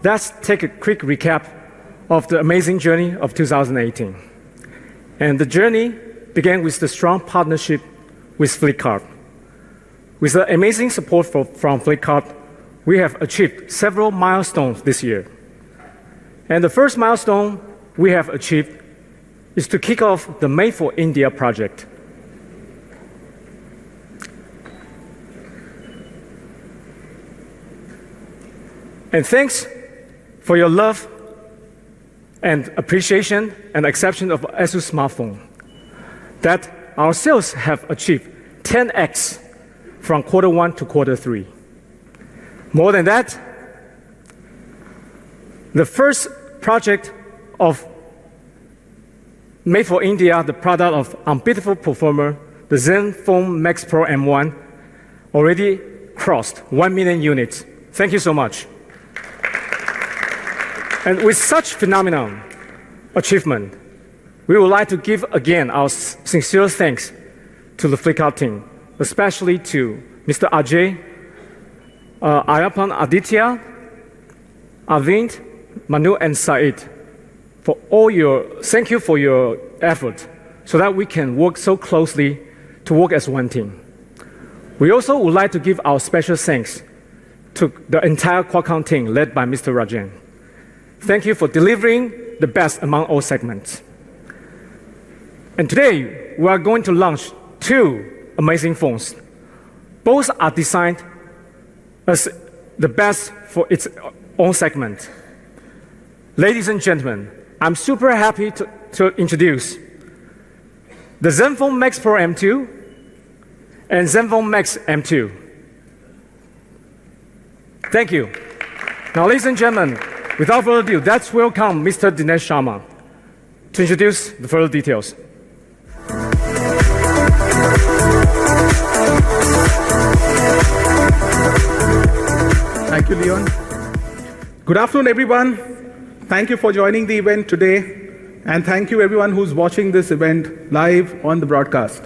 let's take a quick recap of the amazing journey of 2018. And the journey began with the strong partnership with Flipkart. With the amazing support from Flipkart, we have achieved several milestones this year. And the first milestone we have achieved is to kick off the Made for India project. And thanks for your love and appreciation and acceptance of Asus smartphone, that our sales have achieved 10x from Q1 to Q3. More than that, the first project of Made for India, the product of unbeatable performer, the Zenfone Max Pro M1, already crossed 1 million units. Thank you so much. And with such phenomenal achievement, we would like to give again our sincere thanks to the Flipkart team, especially to Mr. Ajay, Ayapan Aditya, Arvind, Manu, and Said. Thank you for your effort so that we can work so closely to work as one team. We also would like to give our special thanks to the entire Qualcomm team led by Mr. Rajan. Thank you for delivering the best among all segments. And today, we are going to launch 2 amazing phones. Both are designed as the best for its own segment. Ladies and gentlemen, I'm super happy to introduce the Zenfone Max Pro M2 and Zenfone Max M2. Thank you. Now, ladies and gentlemen, without further ado, let's welcome Mr. Dinesh Sharma to introduce the further details. Thank you, Leon. Good afternoon, everyone. Thank you for joining the event today, and thank you everyone who's watching this event live on the broadcast.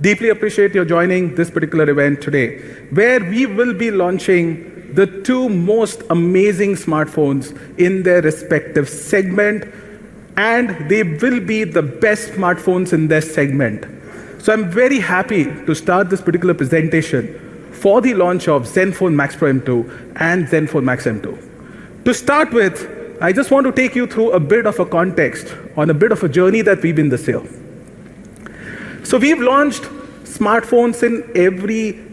Deeply appreciate your joining this particular event today, where we will be launching the 2 most amazing smartphones in their respective segment, and they will be the best smartphones in their segment. So I'm very happy to start this particular presentation for the launch of Zenfone Max Pro M2 and Zenfone Max M2. To start with, I just want to take you through a bit of a context on a bit of a journey that we've been this year. So we've launched smartphones in every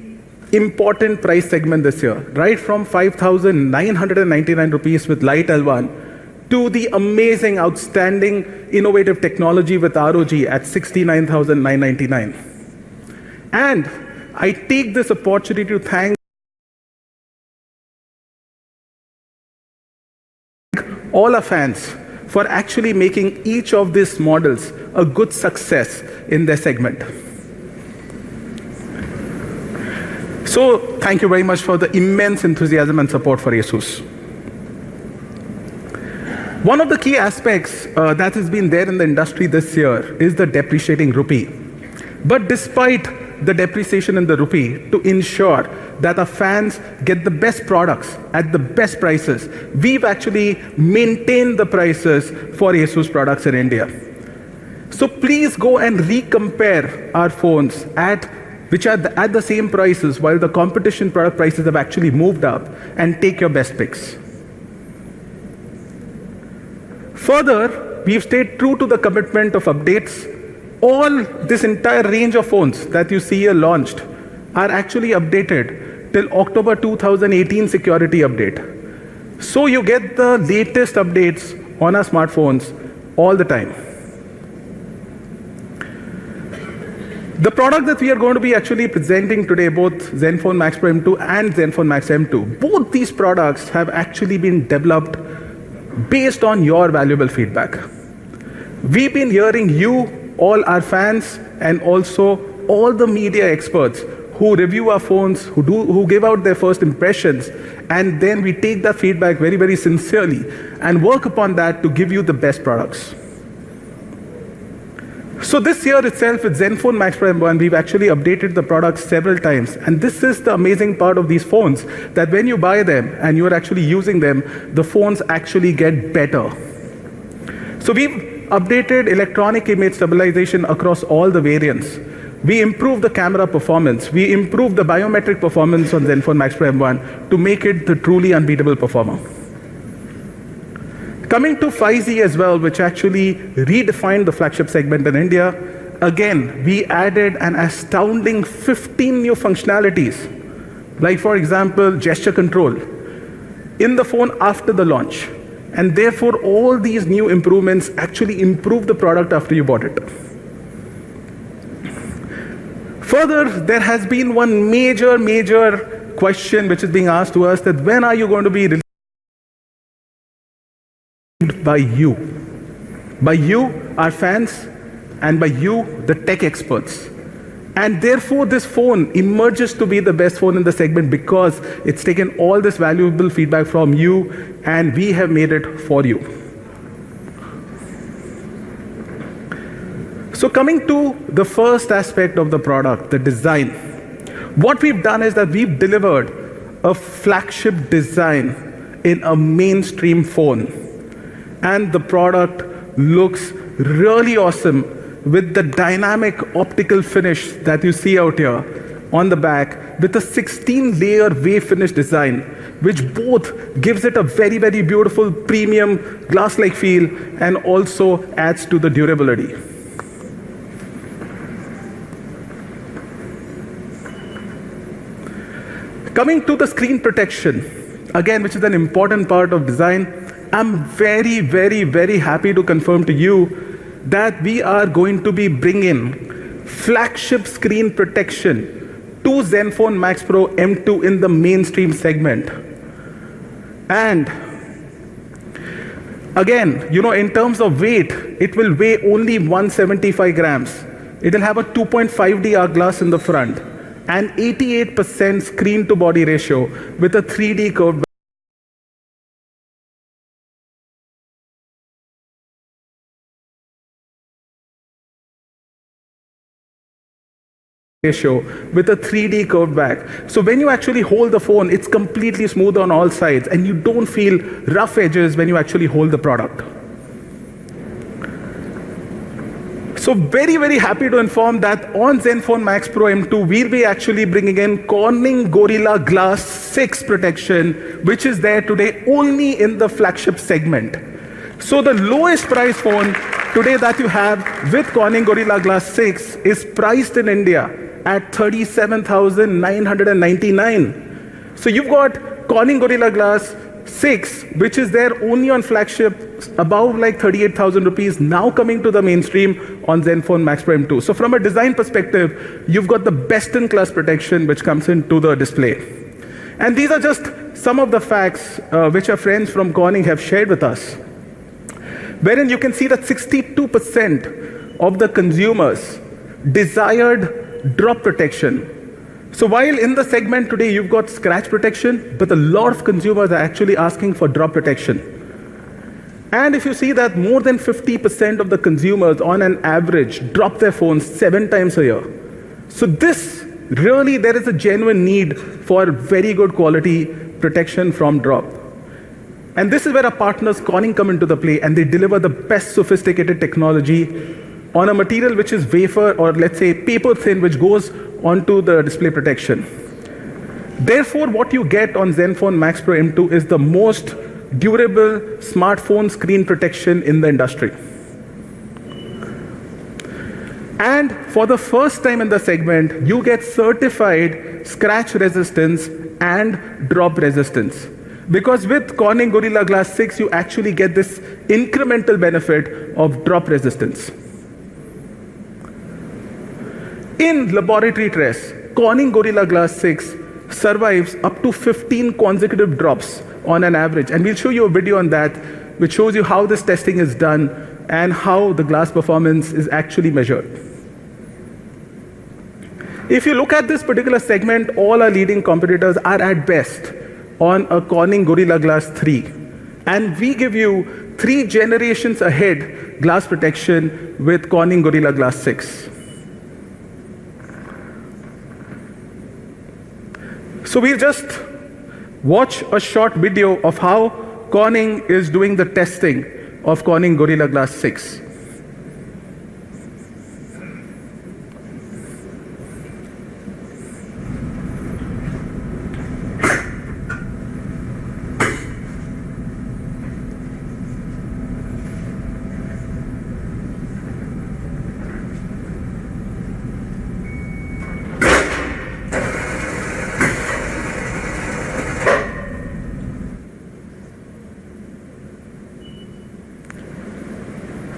important price segment this year, right from 5,999 rupees with Lite L1 to the amazing, outstanding, innovative technology with ROG at 69,999. And I take this opportunity to thank all our fans for actually making each of these models a good success in their segment. So thank you very much for the immense enthusiasm and support for Asus. One of the key aspects that has been there in the industry this year is the depreciating rupee. But despite the depreciation in the rupee, to ensure that our fans get the best products at the best prices, we've actually maintained the prices for Asus products in India. So please go and recompare our phones which are at the same prices while the competition product prices have actually moved up, and take your best picks. Further, we've stayed true to the commitment of updates. All this entire range of phones that you see here launched are actually updated till October 2018 security update. So you get the latest updates on our smartphones all the time. The product that we are going to be actually presenting today, both Zenfone Max Pro M2 and Zenfone Max M2, both these products have actually been developed based on your valuable feedback. We've been hearing you, all our fans, and also all the media experts who review our phones, who give out their first impressions, and then we take that feedback very, very sincerely and work upon that to give you the best products. So this year itself with Zenfone Max Pro M1, we've actually updated the product several times. And this is the amazing part of these phones, that when you buy them and you're actually using them, the phones actually get better. So we've updated electronic image stabilization across all the variants. We improved the camera performance. We improved the biometric performance on Zenfone Max Pro M1 to make it the truly unbeatable performer. Coming to 5G as well, which actually redefined the flagship segment in India, again, we added an astounding 15 new functionalities, like for example, gesture control in the phone after the launch. And therefore, all these new improvements actually improve the product after you bought it. Further, there has been one major question which is being asked to us, that when are you going to be released by you? By you, our fans, and by you, the tech experts. And therefore, this phone emerges to be the best phone in the segment because it's taken all this valuable feedback from you, and we have made it for you. So coming to the first aspect of the product, the design. What we've done is that we've delivered a flagship design in a mainstream phone. And the product looks really awesome with the dynamic optical finish that you see out here on the back, with a 16-layer wave finish design, which both gives it a very beautiful premium glass-like feel and also adds to the durability. Coming to the screen protection, again, which is an important part of design, I'm very happy to confirm to you that we are going to be bringing flagship screen protection to Zenfone Max Pro M2 in the mainstream segment. And again, in terms of weight, it will weigh only 175 grams. It will have a 2.5D arc glass in the front and 88% screen to body ratio with a 3D curved with a 3D curved back. So when you actually hold the phone, it's completely smooth on all sides and you don't feel rough edges when you actually hold the product. So very happy to inform that on Zenfone Max Pro M2, we'll be actually bringing in Corning Gorilla Glass 6 protection, which is there today only in the flagship segment. So the lowest price phone today that you have with Corning Gorilla Glass 6 is priced in India at 37,999. So you've got Corning Gorilla Glass 6, which is there only on flagship, above like 38,000 rupees, now coming to the mainstream on Zenfone Max Pro M2. So from a design perspective, you've got the best-in-class protection which comes into the display. And these are just some of the facts which our friends from Corning have shared with us, wherein you can see that 62% of the consumers desired drop protection. So while in the segment today you've got scratch protection, but a lot of consumers are actually asking for drop protection. And if you see that more than 50% of the consumers on an average drop their phones 7 times a year. So this really, there is a genuine need for very good quality protection from drop. And this is where our partners Corning come into the play, and they deliver the best sophisticated technology on a material which is wafer, or let's say paper thin, which goes onto the display protection. Therefore, what you get on Zenfone Max Pro M2 is the most durable smartphone screen protection in the industry. And for the first time in the segment, you get certified scratch resistance and drop resistance. Because with Corning Gorilla Glass 6, you actually get this incremental benefit of drop resistance. In laboratory tests, Corning Gorilla Glass 6 survives up to 15 consecutive drops on an average. And we'll show you a video on that, which shows you how this testing is done and how the glass performance is actually measured. If you look at this particular segment, all our leading competitors are at best on a Corning Gorilla Glass 3. And we give you 3 generations ahead glass protection with Corning Gorilla Glass 6. So we'll just watch a short video of how Corning is doing the testing of Corning Gorilla Glass 6.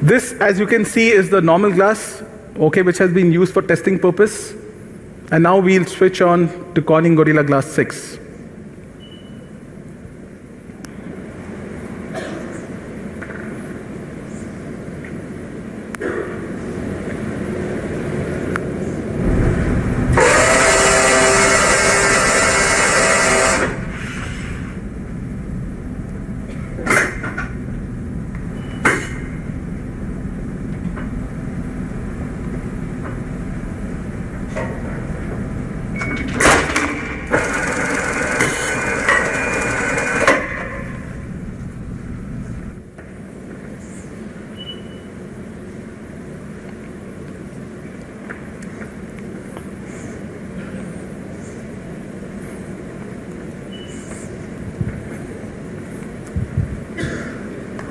This, as you can see, is the normal glass, okay, which has been used for testing purpose. And now we'll switch on to Corning Gorilla Glass 6.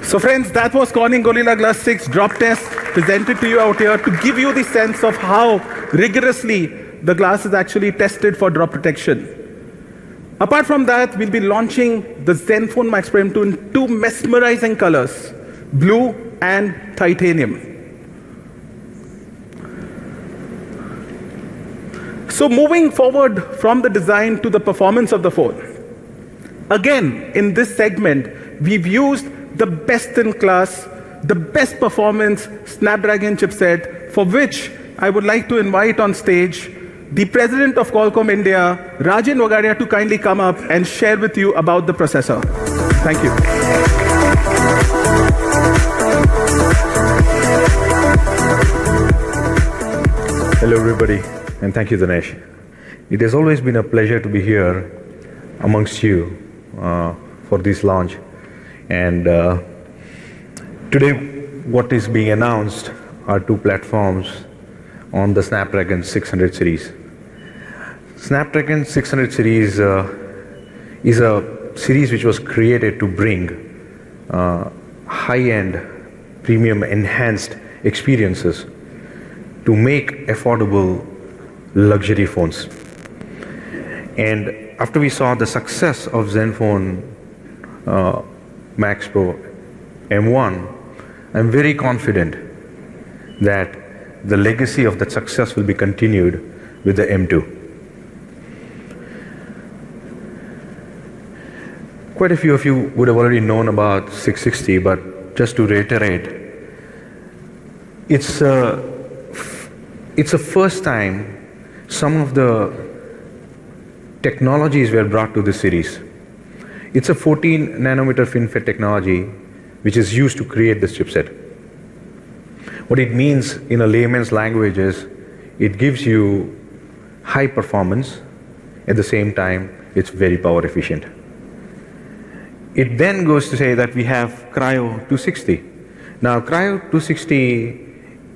So friends, that was Corning Gorilla Glass 6 drop test presented to you out here to give you the sense of how rigorously the glass is actually tested for drop protection. Apart from that, we'll be launching the Zenfone Max Pro M2 in two mesmerizing colors, blue and titanium. So moving forward from the design to the performance of the phone. Again, in this segment, we've used the best in class, the best performance Snapdragon chipset, for which I would like to invite on stage the President of Qualcomm India, Rajan Wagadia, to kindly come up and share with you about the processor. Thank you. Hello everybody, and thank you, Dinesh. It has always been a pleasure to be here amongst you for this launch. And today, what is being announced are two platforms on the Snapdragon 600 series. Snapdragon 600 series is a series which was created to bring high-end, premium, enhanced experiences to make affordable luxury phones. And after we saw the success of Zenfone Max Pro M1, I'm very confident that the legacy of that success will be continued with the M2. Quite a few of you would have already known about 660, but just to reiterate, it's a first time some of the technologies were brought to this series. It's a 14 nanometer FinFET technology which is used to create this chipset. What it means in a layman's language is it gives you high performance, at the same time it's very power efficient. It then goes to say that we have Cryo 260. Now Cryo 260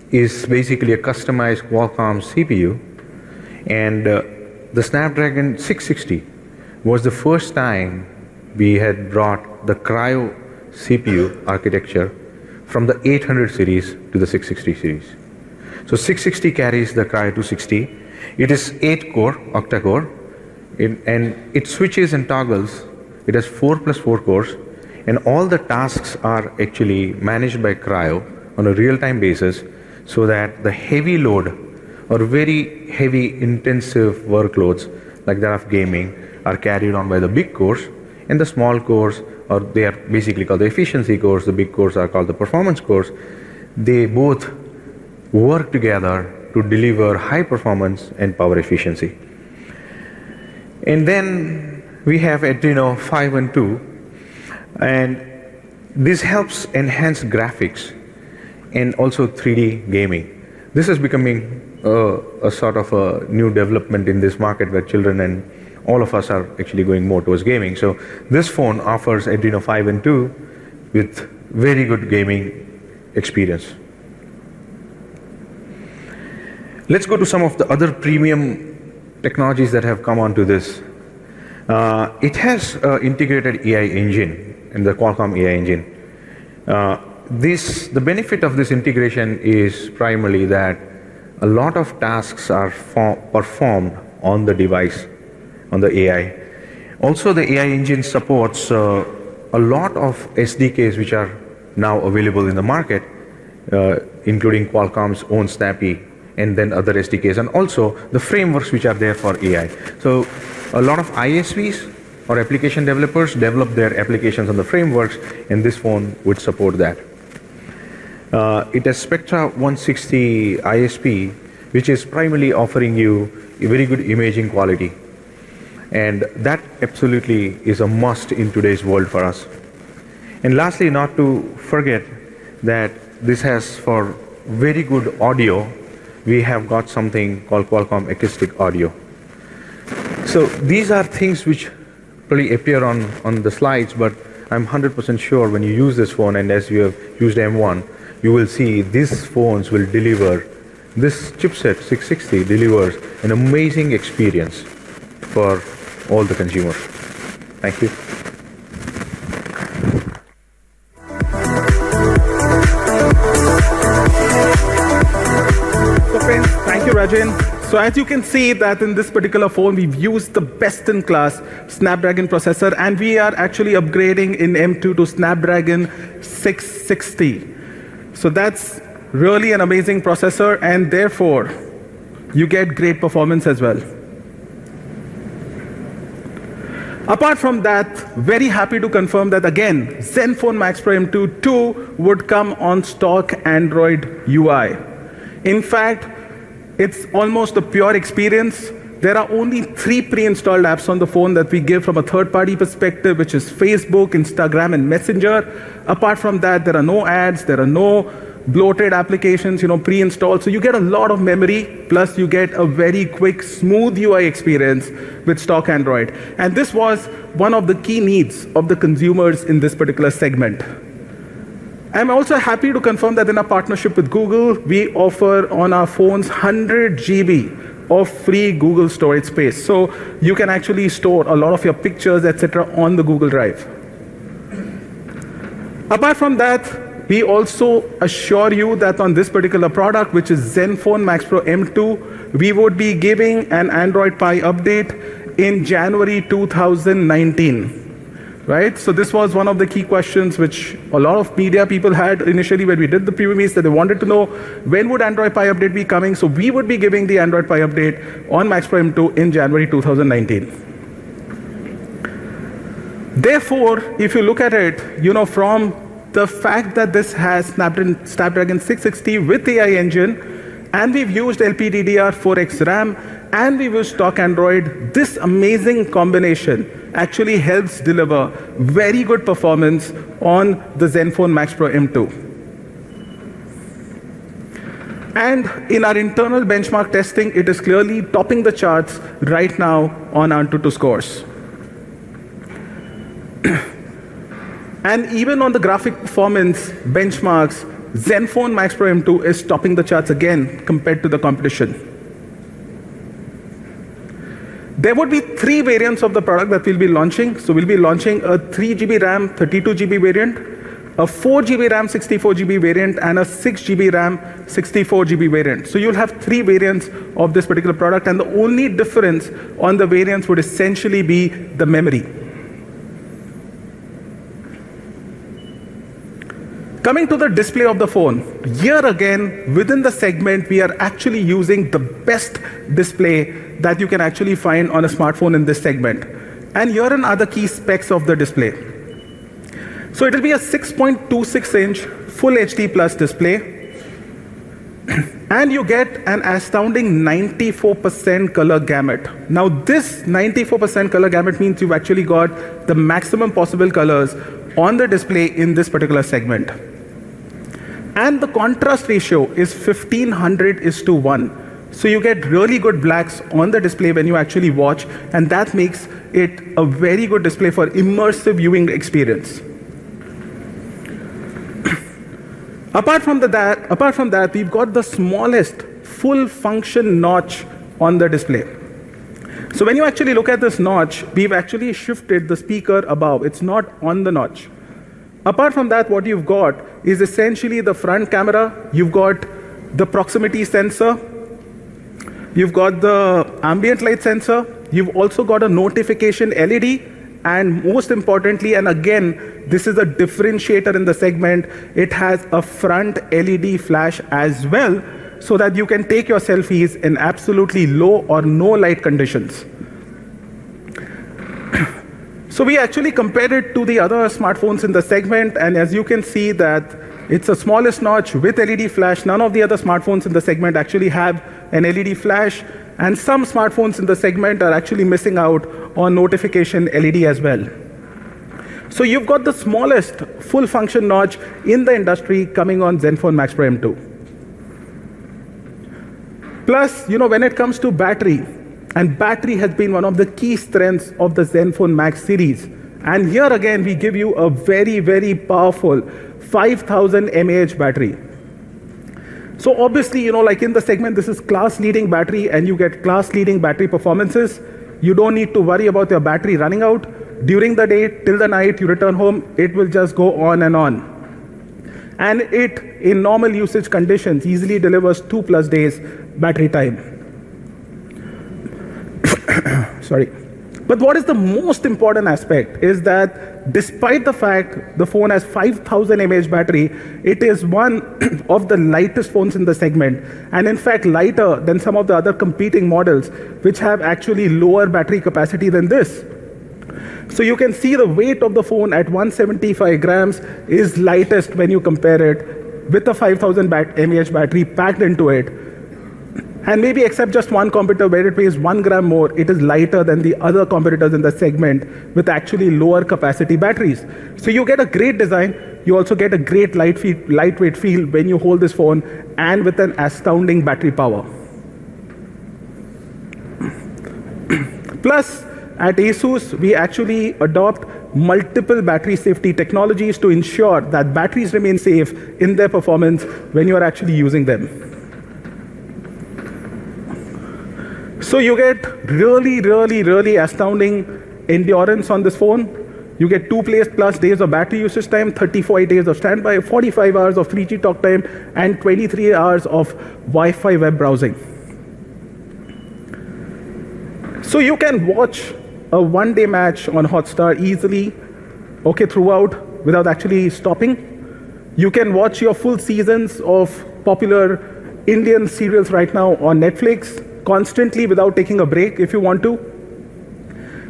is basically a customized Qualcomm CPU, and the Snapdragon 660 was the first time we had brought the Cryo CPU architecture from the 800 series to the 660 series. So 660 carries the Cryo 260. It is 8-core, octa-core, and it switches and toggles. It has 4 plus 4 cores, and all the tasks are actually managed by Cryo on a real-time basis, so that the heavy load or very heavy intensive workloads like that of gaming are carried on by the big cores, and the small cores, or they are basically called the efficiency cores, the big cores are called the performance cores. They both work together to deliver high performance and power efficiency. And then we have Adreno 5 and 2, and this helps enhance graphics and also 3D gaming. This is becoming a sort of a new development in this market where children and all of us are actually going more towards gaming. So this phone offers Adreno 5 and 2 with very good gaming experience. Let's go to some of the other premium technologies that have come onto this. It has integrated AI engine in the Qualcomm AI engine. The benefit of this integration is primarily that a lot of tasks are performed on the device, on the AI. Also, the AI engine supports a lot of SDKs which are now available in the market, including Qualcomm's own Snappy and then other SDKs, and also the frameworks which are there for AI. So a lot of ISVs or application developers develop their applications on the frameworks, and this phone would support that. It has Spectra 160 ISP, which is primarily offering you a very good imaging quality. And that absolutely is a must in today's world for us. And lastly, not to forget that this has for very good audio, we have got something called Qualcomm acoustic audio. So these are things which probably appear on the slides, but I'm 100% sure when you use this phone, and as you have used M1, you will see these phones will deliver, this chipset 660 delivers an amazing experience for all the consumers. Thank you. So friends, thank you Rajan. So as you can see that in this particular phone, we've used the best-in-class Snapdragon processor, and we are actually upgrading in M2 to Snapdragon 660. So that's really an amazing processor, and therefore you get great performance as well. Apart from that, very happy to confirm that again, Zenfone Max Pro M2 too would come on stock Android UI. In fact, it's almost a pure experience. There are only 3 pre-installed apps on the phone that we give from a third-party perspective, which is Facebook, Instagram, and Messenger. Apart from that, there are no ads, there are no bloated applications, pre-installed. So you get a lot of memory, plus you get a very quick, smooth UI experience with stock Android. And this was one of the key needs of the consumers in this particular segment. I'm also happy to confirm that in our partnership with Google, we offer on our phones 100 GB of free Google storage space. So you can actually store a lot of your pictures, etc. on the Google Drive. Apart from that, we also assure you that on this particular product, which is Zenfone Max Pro M2, we would be giving an Android Pie update in January 2019. Right? So this was one of the key questions which a lot of media people had initially when we did the preview meets, that they wanted to know when would Android Pie update be coming. So we would be giving the Android Pie update on Max Pro M2 in January 2019. Therefore, if you look at it, from the fact that this has Snapdragon 660 with the AI engine, and we've used LPDDR4X RAM, and we've used stock Android, this amazing combination actually helps deliver very good performance on the Zenfone Max Pro M2. And in our internal benchmark testing, it is clearly topping the charts right now on AnTuTu scores. And even on the graphic performance benchmarks, Zenfone Max Pro M2 is topping the charts again compared to the competition. There would be 3 variants of the product that we'll be launching. So we'll be launching a 3 GB RAM, 32 GB variant, a 4 GB RAM, 64 GB variant, and a 6 GB RAM, 64 GB variant. So you'll have 3 variants of this particular product, and the only difference on the variants would essentially be the memory. Coming to the display of the phone, here again, within the segment, we are actually using the best display that you can actually find on a smartphone in this segment. And here are the key specs of the display. So it will be a 6.26-inch Full HD Plus display. And you get an astounding 94% color gamut. Now this 94% color gamut means you've actually got the maximum possible colors on the display in this particular segment. And the contrast ratio is 1500:1. So you get really good blacks on the display when you actually watch, and that makes it a very good display for immersive viewing experience. Apart from that, we've got the smallest full function notch on the display. So when you actually look at this notch, we've actually shifted the speaker above. It's not on the notch. Apart from that, what you've got is essentially the front camera. You've got the proximity sensor. You've got the ambient light sensor. You've also got a notification LED. And most importantly, and again, this is a differentiator in the segment, it has a front LED flash as well, so that you can take your selfies in absolutely low or no light conditions. So we actually compared it to the other smartphones in the segment, and as you can see that it's the smallest notch with LED flash. None of the other smartphones in the segment actually have an LED flash, and some smartphones in the segment are actually missing out on notification LED as well. So you've got the smallest full function notch in the industry coming on Zenfone Max Pro M2. Plus, when it comes to battery, and battery has been one of the key strengths of the Zenfone Max series. And here again, we give you a very, very powerful 5000 mAh battery. So obviously, like in the segment, this is class-leading battery, and you get class-leading battery performances. You don't need to worry about your battery running out. During the day, till the night, you return home, it will just go on and on. And it, in normal usage conditions, easily delivers 2+ days battery time. Sorry. But what is the most important aspect is that despite the fact the phone has 5000 mAh battery, it is one of the lightest phones in the segment, and in fact lighter than some of the other competing models which have actually lower battery capacity than this. So you can see the weight of the phone at 175 grams is lightest when you compare it with the 5000 mAh battery packed into it. And maybe except just one competitor where it weighs 1 gram more, it is lighter than the other competitors in the segment with actually lower capacity batteries. So you get a great design. You also get a great lightweight feel when you hold this phone, and with an astounding battery power. Plus, at Asus, we actually adopt multiple battery safety technologies to ensure that batteries remain safe in their performance when you are actually using them. So you get really, really, really astounding endurance on this phone. You get 2+ days of battery usage time, 34 days of standby, 45 hours of 3G talk time, and 23 hours of Wi-Fi web browsing. So you can watch a one-day match on Hotstar easily, throughout, without actually stopping. You can watch your full seasons of popular Indian serials right now on Netflix constantly without taking a break if you want to.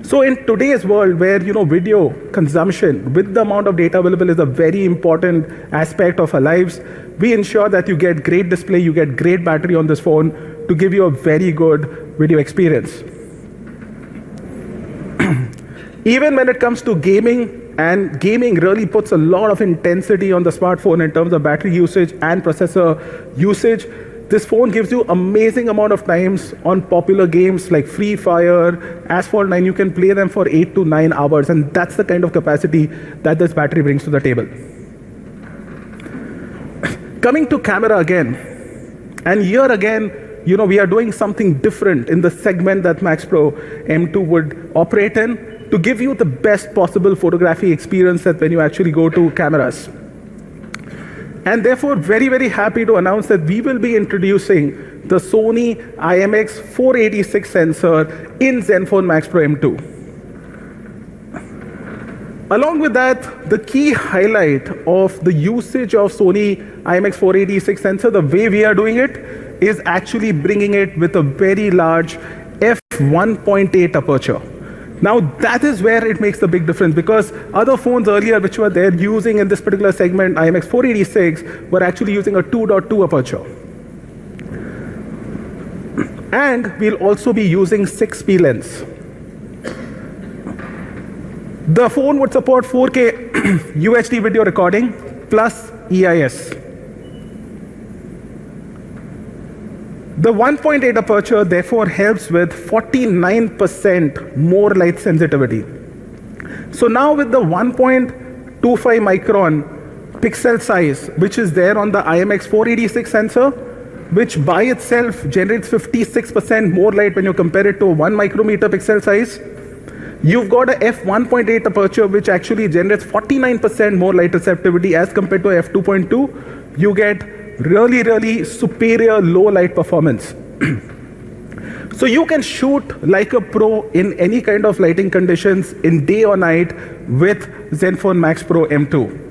So in today's world where video consumption with the amount of data available is a very important aspect of our lives, we ensure that you get great display, you get great battery on this phone to give you a very good video experience. Even when it comes to gaming, and gaming really puts a lot of intensity on the smartphone in terms of battery usage and processor usage, this phone gives you amazing amount of times on popular games like Free Fire, Asphalt 9. You can play them for 8 to 9 hours, and that's the kind of capacity that this battery brings to the table. Coming to camera again, and here again, we are doing something different in the segment that Max Pro M2 would operate in to give you the best possible photography experience that when you actually go to cameras. And therefore, very, very happy to announce that we will be introducing the Sony IMX486 sensor in Zenfone Max Pro M2. Along with that, the key highlight of the usage of Sony IMX486 sensor, the way we are doing it, is actually bringing it with a very large f1.8 aperture. Now that is where it makes the big difference, because other phones earlier which were there using in this particular segment, IMX486, were actually using a 2.2 aperture. And we'll also be using 6P lens. The phone would support 4K UHD video recording plus EIS. The 1.8 aperture therefore helps with 49% more light sensitivity. So now with the 1.25 micron pixel size, which is there on the IMX486 sensor, which by itself generates 56% more light when you compare it to a 1 micrometer pixel size, you've got a f1.8 aperture, which actually generates 49% more light receptivity as compared to f2.2. You get really, really superior low light performance. So you can shoot like a pro in any kind of lighting conditions in day or night with Zenfone Max Pro M2.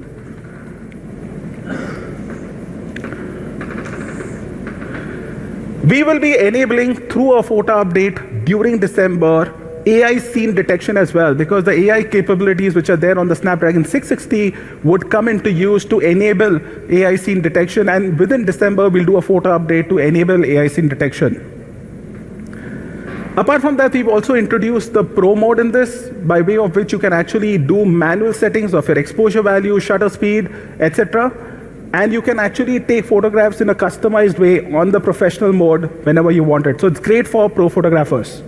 We will be enabling through a photo update during December AI scene detection as well, because the AI capabilities which are there on the Snapdragon 660 would come into use to enable AI scene detection, and within December we'll do a photo update to enable AI scene detection. Apart from that, we've also introduced the Pro mode in this, by way of which you can actually do manual settings of your exposure value, shutter speed, etc. And you can actually take photographs in a customized way on the professional mode whenever you want it. So it's great for pro photographers.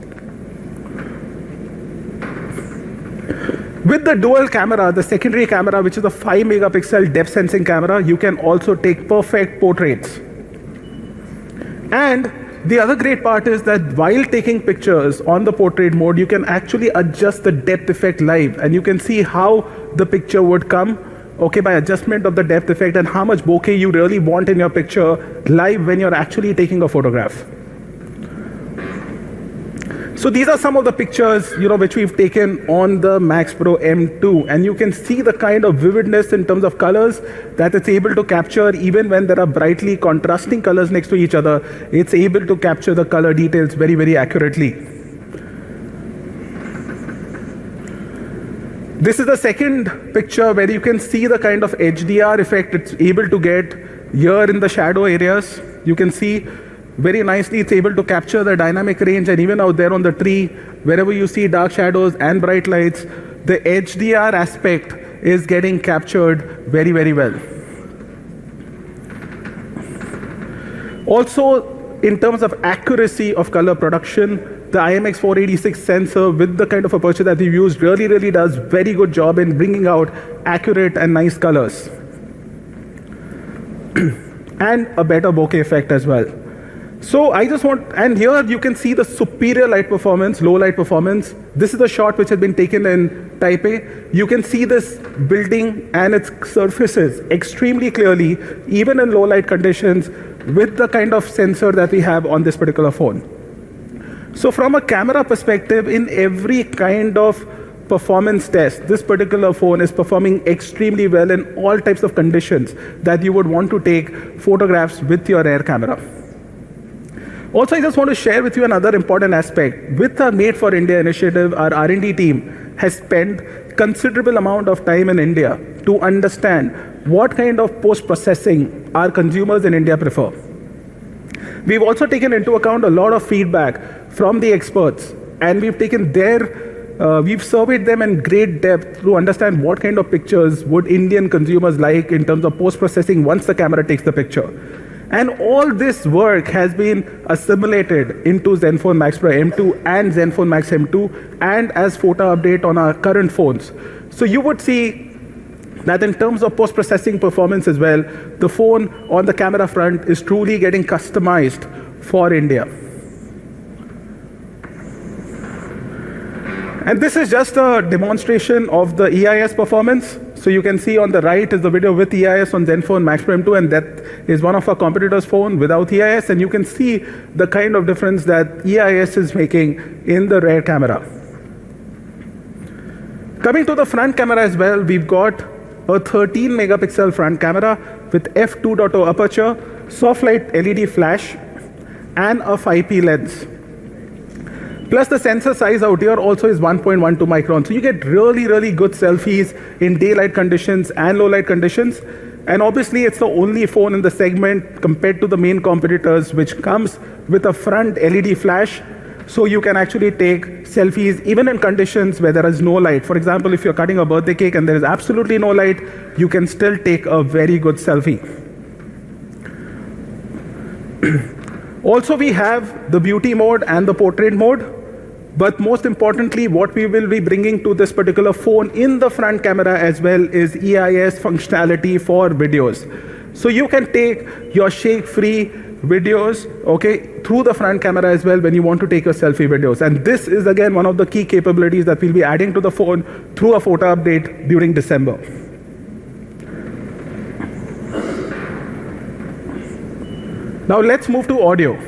With the dual camera, the secondary camera, which is a 5 megapixel depth sensing camera, you can also take perfect portraits. And the other great part is that while taking pictures on the portrait mode, you can actually adjust the depth effect live, and you can see how the picture would come, okay, by adjustment of the depth effect and how much bokeh you really want in your picture live when you're actually taking a photograph. So these are some of the pictures, which we've taken on the Max Pro M2, and you can see the kind of vividness in terms of colors that it's able to capture. Even when there are brightly contrasting colors next to each other, it's able to capture the color details very, very accurately. This is the second picture where you can see the kind of HDR effect it's able to get here in the shadow areas. You can see very nicely it's able to capture the dynamic range, and even out there on the tree, wherever you see dark shadows and bright lights, the HDR aspect is getting captured very, very well. Also, in terms of accuracy of color production, the IMX486 sensor with the kind of aperture that we've used really does very good job in bringing out accurate and nice colors. And a better bokeh effect as well. So I just want, and here you can see the superior light performance, low light performance. This is a shot which has been taken in Taipei. You can see this building and its surfaces extremely clearly, even in low light conditions, with the kind of sensor that we have on this particular phone. So from a camera perspective, in every kind of performance test, this particular phone is performing extremely well in all types of conditions that you would want to take photographs with your rear camera. Also, I just want to share with you another important aspect. With our Made for India initiative, our R&D team has spent considerable amount of time in India to understand what kind of post-processing our consumers in India prefer. We've also taken into account a lot of feedback from the experts, and we've taken we've surveyed them in great depth to understand what kind of pictures would Indian consumers like in terms of post-processing once the camera takes the picture. And all this work has been assimilated into Zenfone Max Pro M2 and Zenfone Max M2, and as photo update on our current phones. So you would see that in terms of post-processing performance as well, the phone on the camera front is truly getting customized for India. And this is just a demonstration of the EIS performance. So you can see on the right is the video with EIS on Zenfone Max Pro M2, and that is one of our competitors' phone without EIS, and you can see the kind of difference that EIS is making in the rear camera. Coming to the front camera as well, we've got a 13 megapixel front camera with f2.0 aperture, soft light LED flash, and a 5P lens. Plus the sensor size out here also is 1.12 micron. So you get really good selfies in daylight conditions and low light conditions. And obviously it's the only phone in the segment compared to the main competitors which comes with a front LED flash. So you can actually take selfies even in conditions where there is no light. For example, if you're cutting a birthday cake and there is absolutely no light, you can still take a very good selfie. Also, we have the beauty mode and the portrait mode. But most importantly, what we will be bringing to this particular phone in the front camera as well is EIS functionality for videos. So you can take your shake-free videos, okay, through the front camera as well when you want to take your selfie videos. And this is again one of the key capabilities that we'll be adding to the phone through a photo update during December. Now let's move to audio.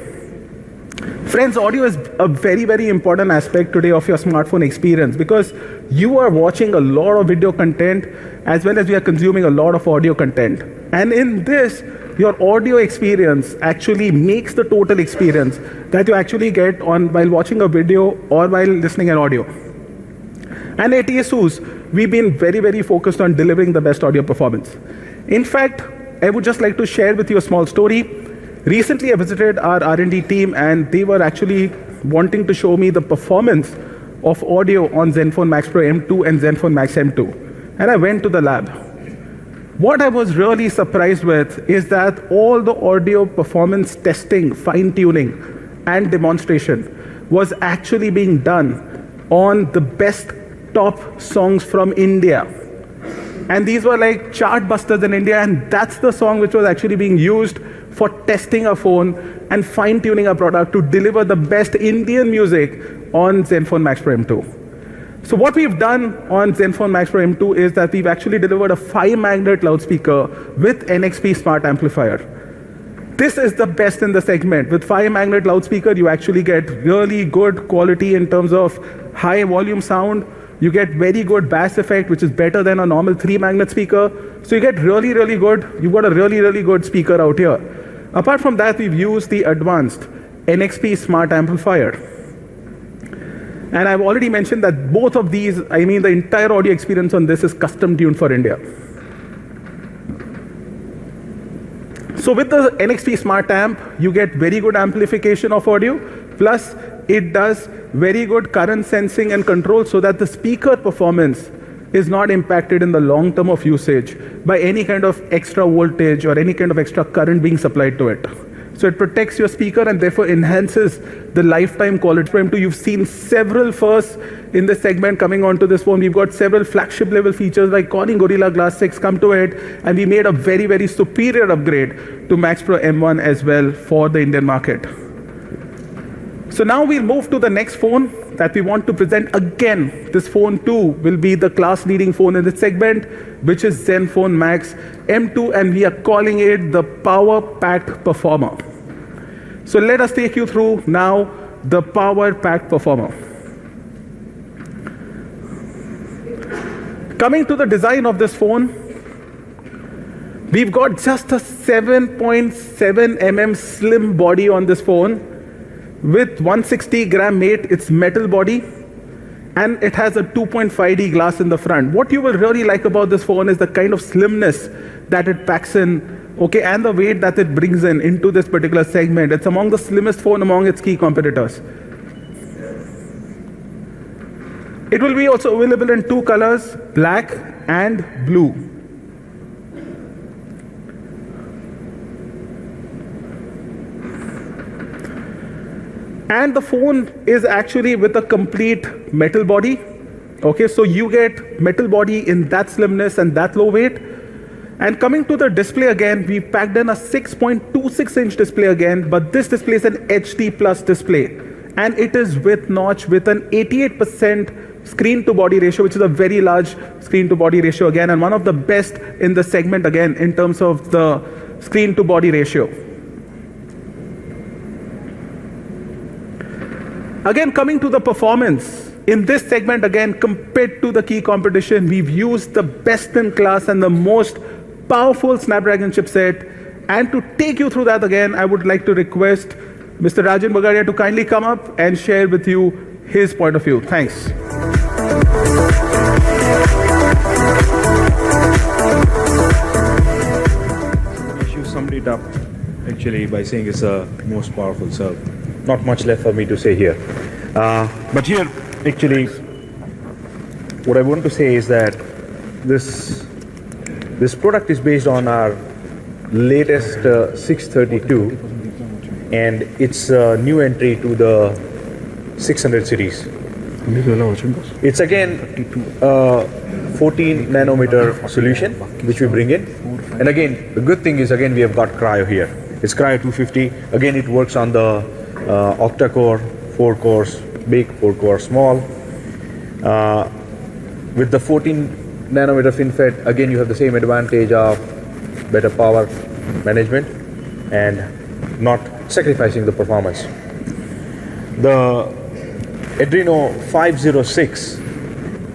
Friends, audio is a very, very important aspect today of your smartphone experience because you are watching a lot of video content as well as we are consuming a lot of audio content. And in this, your audio experience actually makes the total experience that you actually get on while watching a video or while listening an audio. And at Asus, we've been very, very focused on delivering the best audio performance. In fact, I would just like to share with you a small story. Recently, I visited our R&D team, and they were actually wanting to show me the performance of audio on Zenfone Max Pro M2 and Zenfone Max M2. And I went to the lab. What I was really surprised with is that all the audio performance testing, fine-tuning, and demonstration was actually being done on the best top songs from India. And these were like chart busters in India, and that's the song which was actually being used for testing a phone and fine-tuning a product to deliver the best Indian music on Zenfone Max Pro M2. So what we've done on Zenfone Max Pro M2 is that we've actually delivered a 5-magnet loudspeaker with NXP smart amplifier. This is the best in the segment. With 5-magnet loudspeaker, you actually get really good quality in terms of high volume sound. You get very good bass effect, which is better than a normal 3-magnet speaker. So you get really, really good. You've got a really, really good speaker out here. Apart from that, we've used the advanced NXP smart amplifier. And I've already mentioned that both of these, I mean, the entire audio experience on this is custom tuned for India. So with the NXP smart amp, you get very good amplification of audio, plus it does very good current sensing and control so that the speaker performance is not impacted in the long term of usage by any kind of extra voltage or any kind of extra current being supplied to it. So it protects your speaker and therefore enhances the lifetime quality. You've seen several firsts in this segment coming onto this phone. We've got several flagship level features like Corning Gorilla Glass 6 come to it, and we made a very, very superior upgrade to Max Pro M1 as well for the Indian market. So now we'll move to the next phone that we want to present. Again, this phone too will be the class leading phone in this segment, which is Zenfone Max M2, and we are calling it the Power Packed Performer. So let us take you through now the Power Packed Performer. Coming to the design of this phone, we've got just a 7.7 mm slim body on this phone with 160 gram weight. It's metal body, and it has a 2.5D glass in the front. What you will really like about this phone is the kind of slimness that it packs in, okay, and the weight that it brings in into this particular segment. It's among the slimmest phone among its key competitors. It will be also available in 2 colors, black and blue. And the phone is actually with a complete metal body. Okay, so you get metal body in that slimness and that low weight. And coming to the display again, we packed in a 6.26-inch display again, but this display is an HD Plus display. And it is with notch with an 88% screen to body ratio, which is a very large screen to body ratio again, and one of the best in the segment again in terms of the screen to body ratio. Again, coming to the performance, in this segment again, compared to the key competition, we've used the best in class and the most powerful Snapdragon chipset. And to take you through that again, I would like to request Mr. Rajan Bagaria to kindly come up and share with you his point of view. Thanks. You summed it up actually by saying it's the most powerful, so not much left for me to say here. But here, actually, what I want to say is that this product is based on our latest 632 and it's a new entry to the 600 series. It's again a 14 nanometer solution which we bring in, and again the good thing is again we have got cryo here. It's cryo 250. Again it works on the octa-core, 4 cores, big, 4 core, small. With the 14 nanometer FinFET, again you have the same advantage of better power management and not sacrificing the performance. The Adreno 506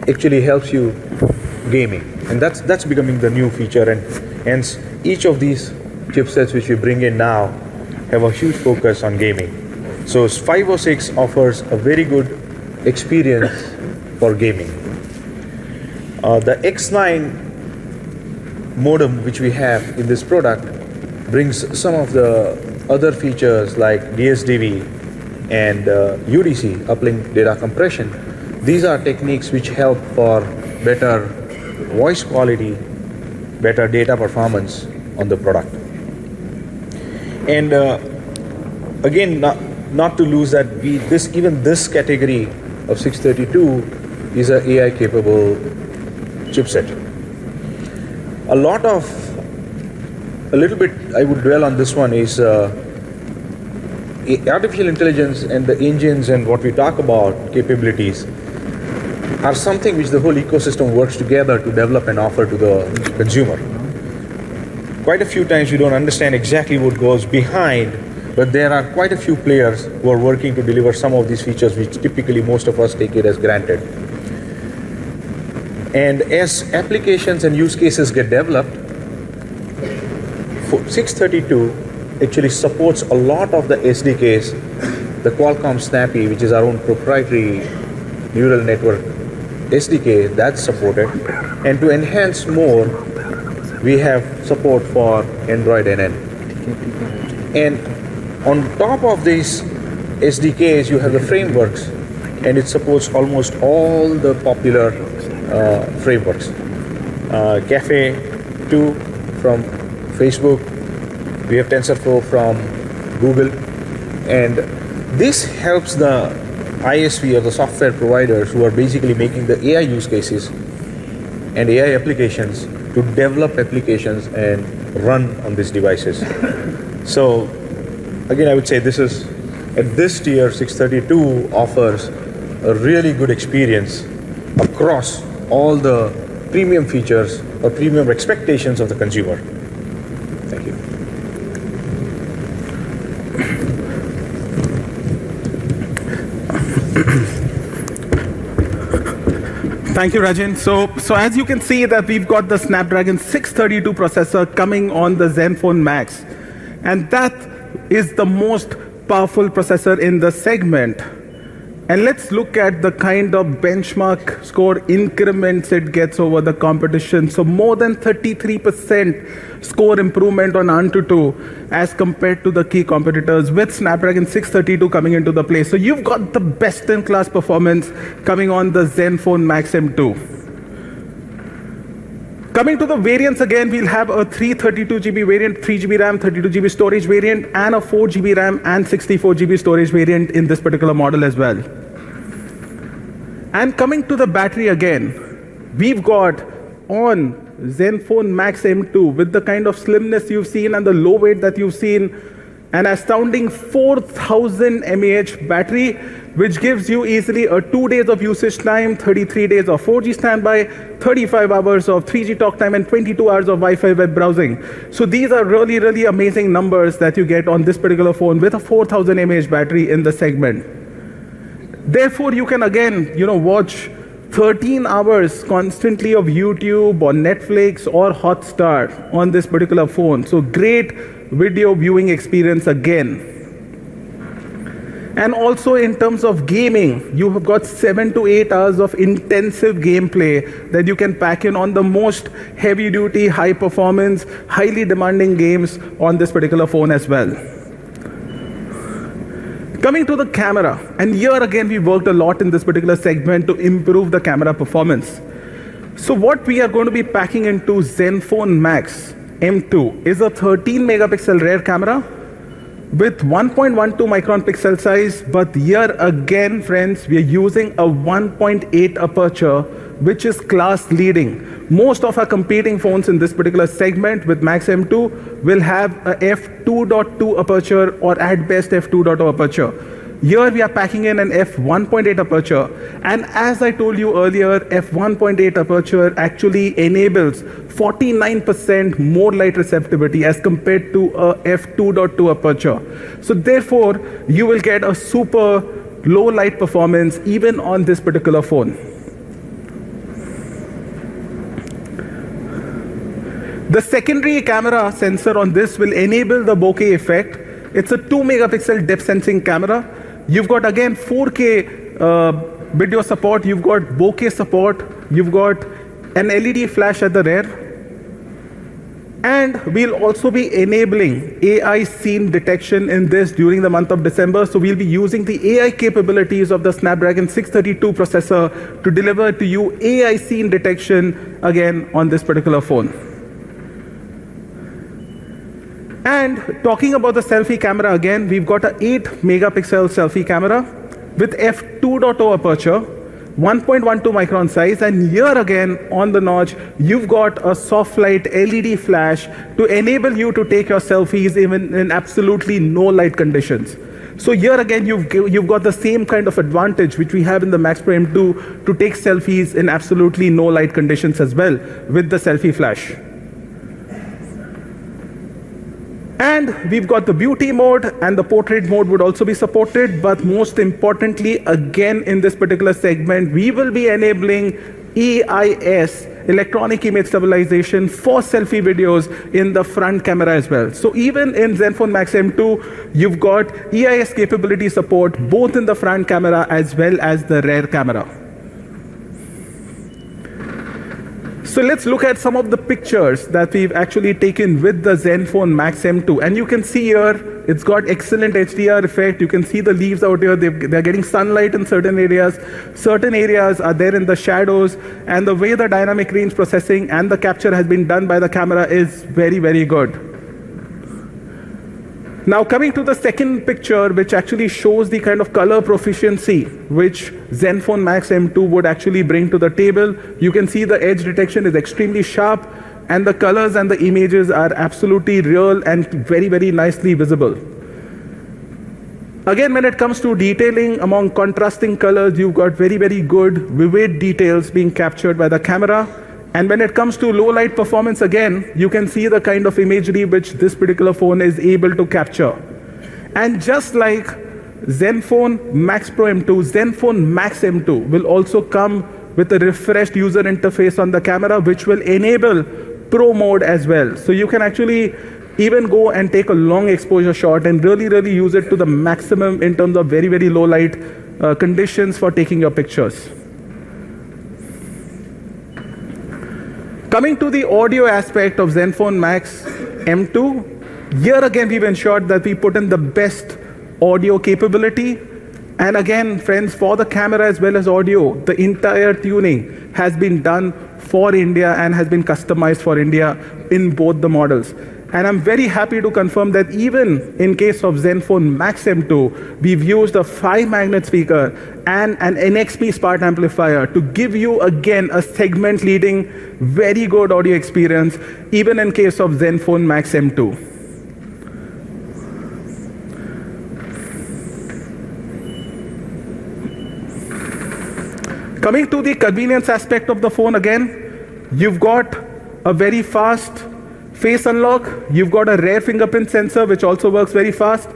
actually helps you gaming, and that's becoming the new feature, and hence each of these chipsets which we bring in now have a huge focus on gaming. So 506 offers a very good experience for gaming. The X9 modem which we have in this product brings some of the other features like DSDV and UDC, uplink data compression. These are techniques which help for better voice quality, better data performance on the product. And again, not to lose that even this category of 632 is an AI capable chipset. A little bit I would dwell on this one is artificial intelligence and the engines and what we talk about capabilities are something which the whole ecosystem works together to develop and offer to the consumer. Quite a few times you don't understand exactly what goes behind, but there are quite a few players who are working to deliver some of these features which typically most of us take it as granted. And as applications and use cases get developed, 632 actually supports a lot of the SDKs, the Qualcomm Snappy, which is our own proprietary neural network SDK, that's supported. And to enhance more, we have support for Android NN. And on top of these SDKs, you have the frameworks, and it supports almost all the popular frameworks. Cafe 2 from Facebook, we have TensorFlow from Google, and this helps the ISV or the software providers who are basically making the AI use cases and AI applications to develop applications and run on these devices. So again, I would say this is, at this tier, 632 offers a really good experience across all the premium features or premium expectations of the consumer. Thank you. Thank you, Rajan. So as you can see that we've got the Snapdragon 632 processor coming on the Zenfone Max, and that is the most powerful processor in the segment. And let's look at the kind of benchmark score increments it gets over the competition. So more than 33% score improvement on Antutu as compared to the key competitors with Snapdragon 632 coming into the play. So you've got the best in class performance coming on the Zenfone Max M2. Coming to the variants again, we'll have a 332GB variant, 3GB RAM, 32GB storage variant, and a 4GB RAM and 64GB storage variant in this particular model as well. And coming to the battery again, we've got on Zenfone Max M2 with the kind of slimness you've seen and the low weight that you've seen, an astounding 4000 mAh battery, which gives you easily a 2 days of usage time, 33 days of 4G standby, 35 hours of 3G talk time, and 22 hours of Wi-Fi web browsing. So these are really, really amazing numbers that you get on this particular phone with a 4000 mAh battery in the segment. Therefore, you can again, watch 13 hours constantly of YouTube or Netflix or Hotstar on this particular phone. So great video viewing experience again. And also in terms of gaming, you have got 7 to 8 hours of intensive gameplay that you can pack in on the most heavy duty, high performance, highly demanding games on this particular phone as well. Coming to the camera, and here again we worked a lot in this particular segment to improve the camera performance. So what we are going to be packing into Zenfone Max M2 is a 13 megapixel rear camera with 1.12 micron pixel size, but here again, friends, we are using a 1.8 aperture, which is class leading. Most of our competing phones in this particular segment with Max M2 will have a f2.2 aperture or at best f2.0 aperture. Here we are packing in an f1.8 aperture, and as I told you earlier, f1.8 aperture actually enables 49% more light receptivity as compared to a f2.2 aperture. So therefore, you will get a super low light performance even on this particular phone. The secondary camera sensor on this will enable the bokeh effect. It's a 2 megapixel depth sensing camera. You've got again 4K video support, you've got bokeh support, you've got an LED flash at the rear, and we'll also be enabling AI scene detection in this during the month of December. So we'll be using the AI capabilities of the Snapdragon 632 processor to deliver to you AI scene detection again on this particular phone. And talking about the selfie camera again, we've got an 8 megapixel selfie camera with f2.0 aperture, 1.12 micron size, and here again on the notch, you've got a soft light LED flash to enable you to take your selfies even in absolutely no light conditions. So here again, you've got the same kind of advantage which we have in the Max Pro M2 to take selfies in absolutely no light conditions as well with the selfie flash. And we've got the beauty mode, and the portrait mode would also be supported, but most importantly, again in this particular segment, we will be enabling EIS, electronic image stabilization, for selfie videos in the front camera as well. So even in Zenfone Max M2, you've got EIS capability support both in the front camera as well as the rear camera. So let's look at some of the pictures that we've actually taken with the Zenfone Max M2. And you can see here, it's got excellent HDR effect. You can see the leaves out here. They're getting sunlight in certain areas. Certain areas are there in the shadows. And the way the dynamic range processing and the capture has been done by the camera is very, very good. Now coming to the second picture, which actually shows the kind of color proficiency which Zenfone Max M2 would actually bring to the table. You can see the edge detection is extremely sharp, and the colors and the images are absolutely real and very, very nicely visible. Again, when it comes to detailing among contrasting colors, you've got very, very good vivid details being captured by the camera. And when it comes to low light performance, again, you can see the kind of imagery which this particular phone is able to capture. And just like Zenfone Max Pro M2, Zenfone Max M2 will also come with a refreshed user interface on the camera, which will enable Pro mode as well. So you can actually even go and take a long exposure shot and really, really use it to the maximum in terms of very, very low light conditions for taking your pictures. Coming to the audio aspect of Zenfone Max M2, here again we've ensured that we put in the best audio capability. And again, friends, for the camera as well as audio, the entire tuning has been done for India and has been customized for India in both the models. And I'm very happy to confirm that even in case of Zenfone Max M2, we've used a 5-magnet speaker and an NXP Smart amplifier to give you again a segment-leading, very good audio experience, even in case of Zenfone Max M2. Coming to the convenience aspect of the phone again, you've got a very fast face unlock, you've got a rear fingerprint sensor which also works very fast,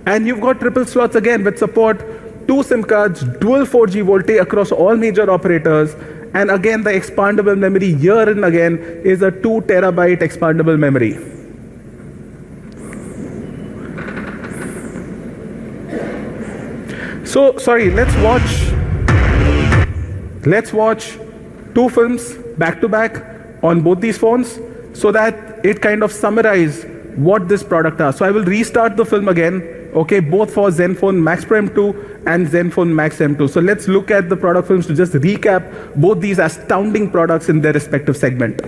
and you've got triple slots again which support 2 SIM cards, dual 4G VoLTE across all major operators, and again the expandable memory here and again is a 2 terabyte expandable memory. So sorry, let's watch 2 films back to back on both these phones so that it kind of summarizes what this product does. So I will restart the film again, okay, both for Zenfone Max Pro M2 and Zenfone Max M2. So let's look at the product films to just recap both these astounding products in their respective segment.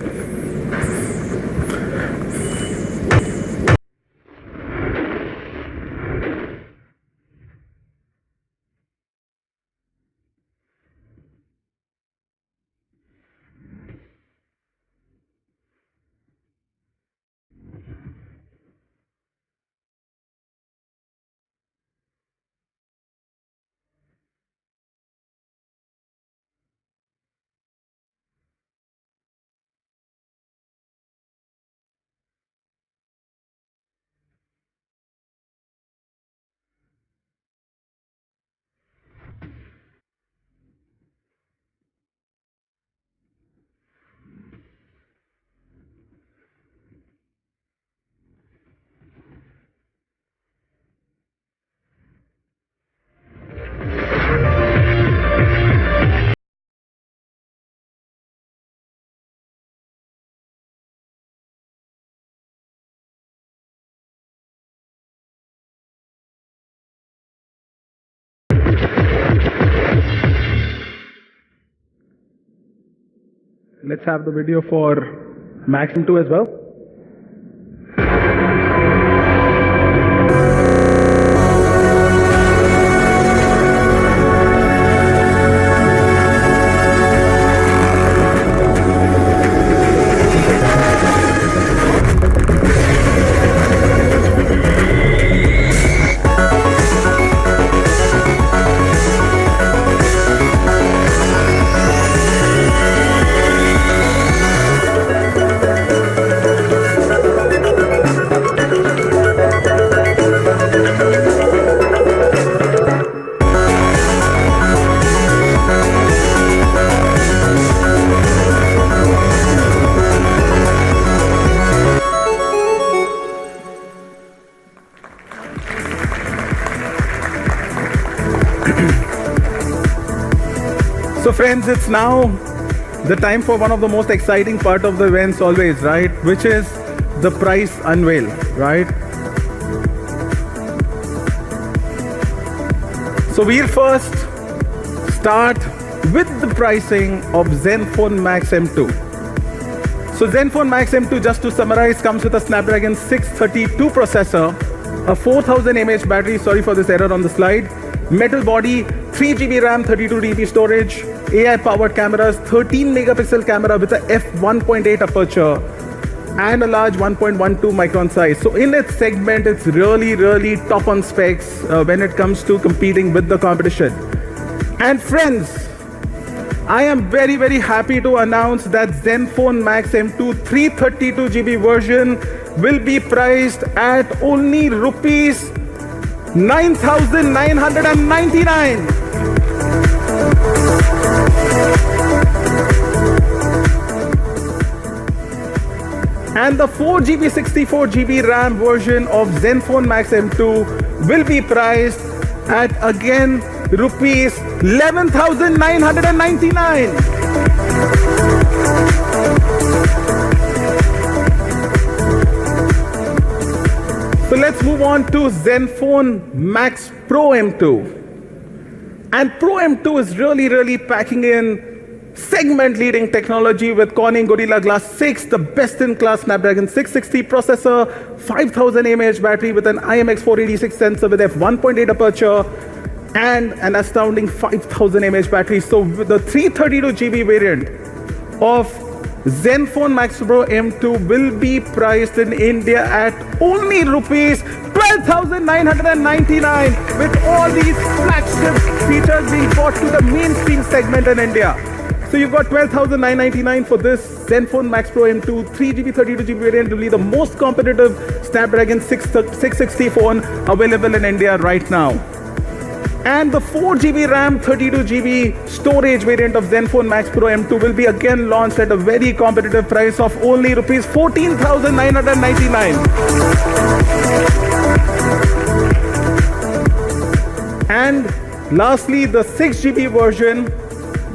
Let's have the video for Max M2 as well. So friends, it's now the time for one of the most exciting part of the events always, right? Which is the price unveil, right? So we'll first start with the pricing of Zenfone Max M2. So Zenfone Max M2, just to summarize, comes with a Snapdragon 632 processor, a 4000 mAh battery, sorry for this error on the slide, metal body, 3 GB RAM, 32 GB storage, AI powered cameras, 13 megapixel camera with a f1.8 aperture and a large 1.12 micron size. So in its segment, it's really top on specs when it comes to competing with the competition. And friends, I am very happy to announce that Zenfone Max M2 332 GB version will be priced at only rupees 9,999. And the 4 GB 64 GB RAM version of Zenfone Max M2 will be priced at again rupees 11,999. So let's move on to Zenfone Max Pro M2. And Pro M2 is really packing in segment-leading technology with Corning Gorilla Glass 6, the best-in-class Snapdragon 660 processor, 5000 mAh battery with an IMX486 sensor with f1.8 aperture, and an astounding 5000 mAh battery. So with the 332 GB variant of Zenfone Max Pro M2 will be priced in India at only rupees 12,999, with all these flagship features being brought to the mainstream segment in India. So you've got 12,999 for this Zenfone Max Pro M2 3GB 32GB variant, will be the most competitive Snapdragon 660 phone available in India right now. And the 4GB RAM 32GB storage variant of Zenfone Max Pro M2 will be again launched at a very competitive price of only rupees 14,999. And lastly, the 6GB version,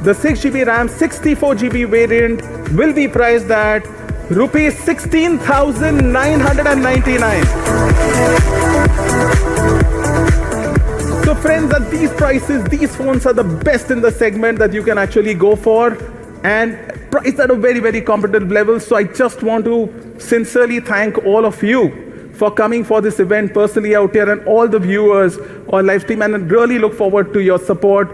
the 6GB RAM 64GB variant will be priced at rupees 16,999. So friends, at these prices, these phones are the best in the segment that you can actually go for, and priced at a very competitive level. So I just want to sincerely thank all of you for coming for this event personally out here, and all the viewers on live stream, and I really look forward to your support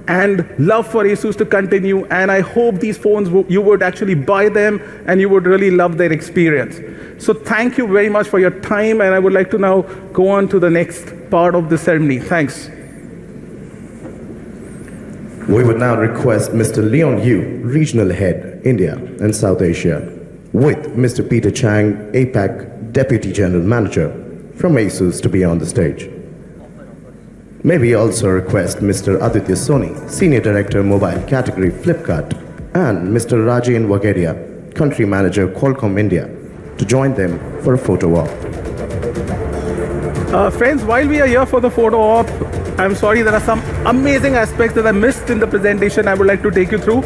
and love for Asus to continue. And I hope these phones, you would actually buy them and you would really love their experience. So thank you very much for your time, and I would like to now go on to the next part of the ceremony. Thanks. We would now request Mr. Leon Yu, Regional Head, India and South Asia, with Mr. Peter Chang, APAC Deputy General Manager from Asus, to be on the stage. May we also request Mr. Aditya Soni, Senior Director Mobile Category Flipkart, and Mr. Rajan Wagadia, Country Manager Qualcomm India, to join them for a photo op. Friends, while we are here for the photo op, I'm sorry, there are some amazing aspects that I missed in the presentation I would like to take you through.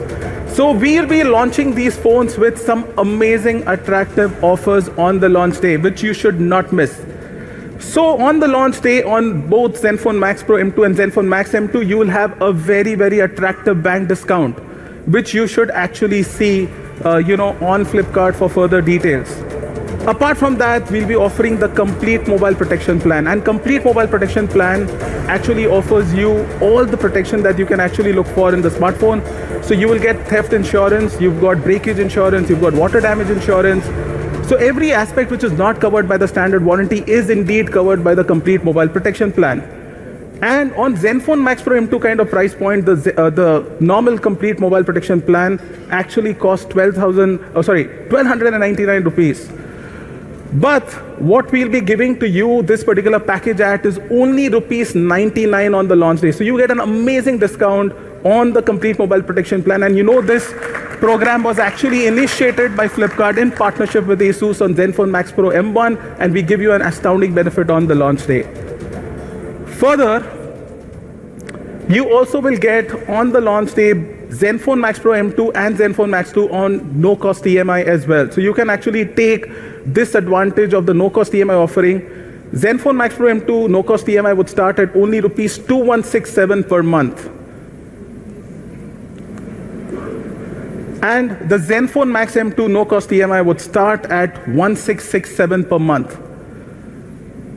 So we'll be launching these phones with some amazing attractive offers on the launch day, which you should not miss. So on the launch day on both Zenfone Max Pro M2 and Zenfone Max M2, you will have a very, very attractive bank discount, which you should actually see on Flipkart for further details. Apart from that, we'll be offering the complete mobile protection plan. And complete mobile protection plan actually offers you all the protection that you can actually look for in the smartphone. So you will get theft insurance, you've got breakage insurance, you've got water damage insurance. So every aspect which is not covered by the standard warranty is indeed covered by the complete mobile protection plan. And on Zenfone Max Pro M2 kind of price point, the normal complete mobile protection plan actually costs 1,299 rupees. But what we'll be giving to you, this particular package at, is only rupees 99 on the launch day. So you get an amazing discount on the complete mobile protection plan. And this program was actually initiated by Flipkart in partnership with Asus on Zenfone Max Pro M1, and we give you an astounding benefit on the launch day. Further, you also will get on the launch day Zenfone Max Pro M2 and Zenfone Max 2 on no-cost EMI as well. So you can actually take this advantage of the no-cost EMI offering. Zenfone Max Pro M2 no-cost EMI would start at only rupees 2167 per month. And the Zenfone Max M2 no-cost EMI would start at 1667 per month.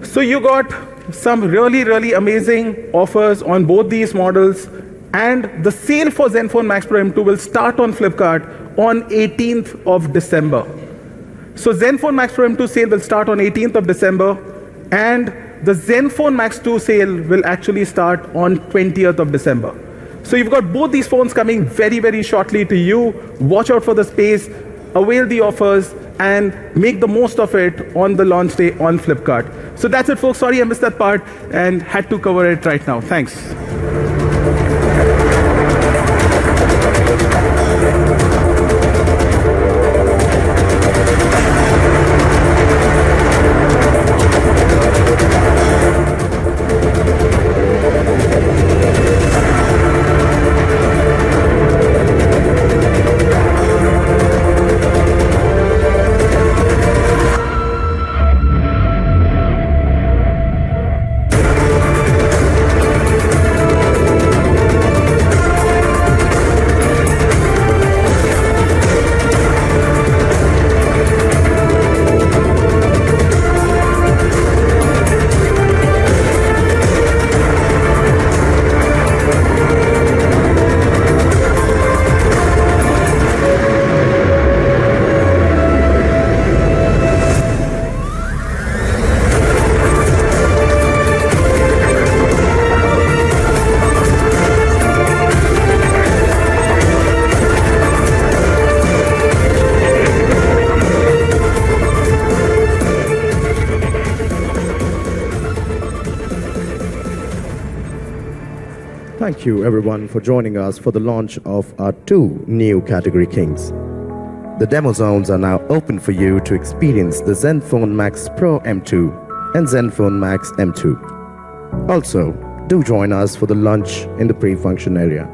So you got some really, really amazing offers on both these models. And the sale for Zenfone Max Pro M2 will start on Flipkart on 18th of December. So Zenfone Max Pro M2 sale will start on 18th of December, and the Zenfone Max 2 sale will actually start on 20th of December. So you've got both these phones coming very, very shortly to you. Watch out for the space, avail the offers, and make the most of it on the launch day on Flipkart. So that's it, folks. Sorry I missed that part and had to cover it right now. Thanks. Thank you everyone for joining us for the launch of our two new category kings. The demo zones are now open for you to experience the Zenfone Max Pro M2 and Zenfone Max M2. Also, do join us for the lunch in the pre-function area.